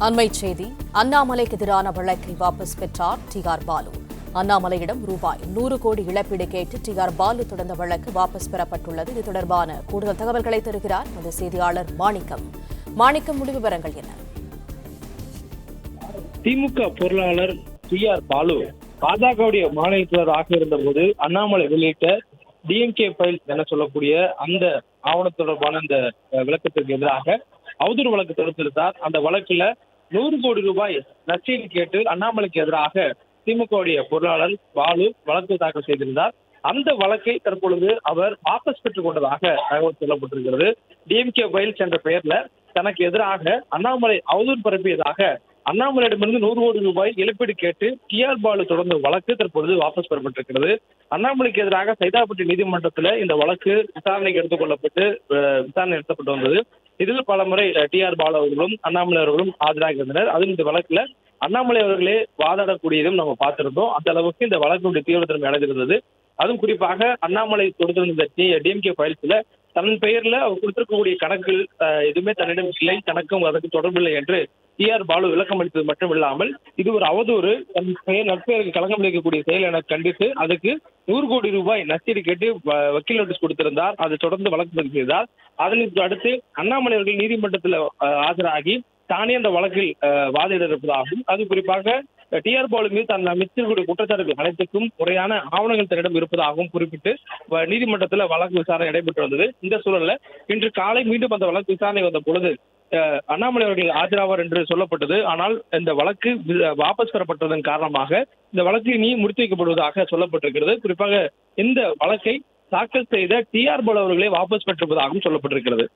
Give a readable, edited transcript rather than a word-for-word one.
அண்மை செய்தி. அண்ணாமலைக்கு எதிரான வழக்கை வாபஸ் பெற்றார் டி.ஆர். பாலு. அண்ணாமலையிடம் ரூபாய் 100 கோடி இழப்பீடு கேட்டு டி.ஆர். பாலு தொடர்ந்த வழக்கு வாபஸ் பெறப்பட்டுள்ளது. இது தொடர்பான கூடுதல் தகவல்களை தருகிறார் நமது செய்தியாளர் மாணிக்கம். முழு விவரங்கள் என்ன? திமுக பொருளாளர் டி.ஆர். பாலு பாஜகவுடைய மாநில தலைவராக இருந்தபோது அண்ணாமலை வெளியிட்ட டிஎம்கே ஃபைல் என சொல்லக்கூடிய அந்த ஆவணம் தொடர்பான அந்த விளக்கத்திற்கு எதிராக அவதூறு வழக்கு தொடுத்திருந்தார். அந்த வழக்குல 100 கோடி ரூபாய் நஷ்டீடு கேட்டு அண்ணாமலைக்கு எதிராக திமுகவுடைய பொருளாளர் பாலு வழக்கு தாக்கல் செய்திருந்தார். அந்த வழக்கை தற்பொழுது அவர் வாபஸ் பெற்றுக் கொண்டதாக தகவல் சொல்லப்பட்டிருக்கிறது. டிஎம்கே ஃபைல்ஸ் என்ற பெயர்ல தனக்கு எதிராக அண்ணாமலை அவதூறு பரப்பியதாக அண்ணாமலையிடமிருந்து 100 கோடி ரூபாய் இழப்பீடு கேட்டு டி.ஆர். பாலு தொடர்ந்த வழக்கு தற்பொழுது வாபஸ் பெறப்பட்டிருக்கிறது. அண்ணாமலைக்கு எதிராக சைதாப்பேட்டை நீதிமன்றத்தில் இந்த வழக்கு விசாரணைக்கு எடுத்துக் கொள்ளப்பட்டு விசாரணை நடத்தப்பட்டு வந்தது. இதில் பல முறை டி.ஆர். பாலு அவர்களும் அண்ணாமலை அவர்களும் ஆஜராகி இருந்தனர். அதுவும் இந்த வழக்குல அண்ணாமலை அவர்களே வாதாடக்கூடியதும் நம்ம பார்த்திருந்தோம். அந்த அளவுக்கு இந்த வழக்குடைய தீவிரத்தன்மை அடைந்திருந்தது. அதுவும் குறிப்பாக அண்ணாமலை கொடுத்திருந்த டிஎம்கே ஃபைல்ஸ்ல தன் பெயர்ல அவர் கொடுத்திருக்கக்கூடிய கணக்கில் எதுவுமே தன்னிடம் இல்லை, கணக்கும் அதற்கு தொடர்பில்லை என்று டி.ஆர். பாலு விளக்கம் அளித்தது மட்டுமில்லாமல் இது ஒரு அவதூறு, தன் பெயர் நற்பெயருக்கு களங்கம் விளைவிக்கக்கூடிய செயல் என கண்டித்து அதுக்கு 100 கோடி ரூபாய் நஷ்டீடு கேட்டு வக்கீல் நோட்டீஸ் கொடுத்திருந்தார். அதை தொடர்ந்து வழக்கு பதிவு செய்தார். அதற்கு அடுத்து அண்ணாமலை அவர்கள் நீதிமன்றத்தில் ஆஜராகி தானே அந்த வழக்கில் வாதிட இருப்பதாகவும், அது குறிப்பாக டி.ஆர். பாலு மீது தன் அமைச்சர்களுடைய குற்றச்சாட்டுகள் அனைத்துக்கும் முறையான ஆவணங்கள் தன்னிடம் இருப்பதாகவும் குறிப்பிட்டு நீதிமன்றத்தில் வழக்கு விசாரணை நடைபெற்று வந்தது. இந்த சூழல்ல இன்று காலை மீண்டும் அந்த வழக்கு விசாரணை வந்த பொழுது அண்ணாமலை அவர்கள் ஆஜராவார் என்று சொல்லப்பட்டது. ஆனால் இந்த வழக்கு வாபஸ் பெறப்பட்டதன் காரணமாக இந்த வழக்கு இனி முடித்து வைக்கப்படுவதாக சொல்லப்பட்டிருக்கிறது. குறிப்பாக இந்த வழக்கை தாக்கல் செய்த டி.ஆர். பாலு அவர்களே வாபஸ் பெற்றிருப்பதாகவும் சொல்லப்பட்டிருக்கிறது.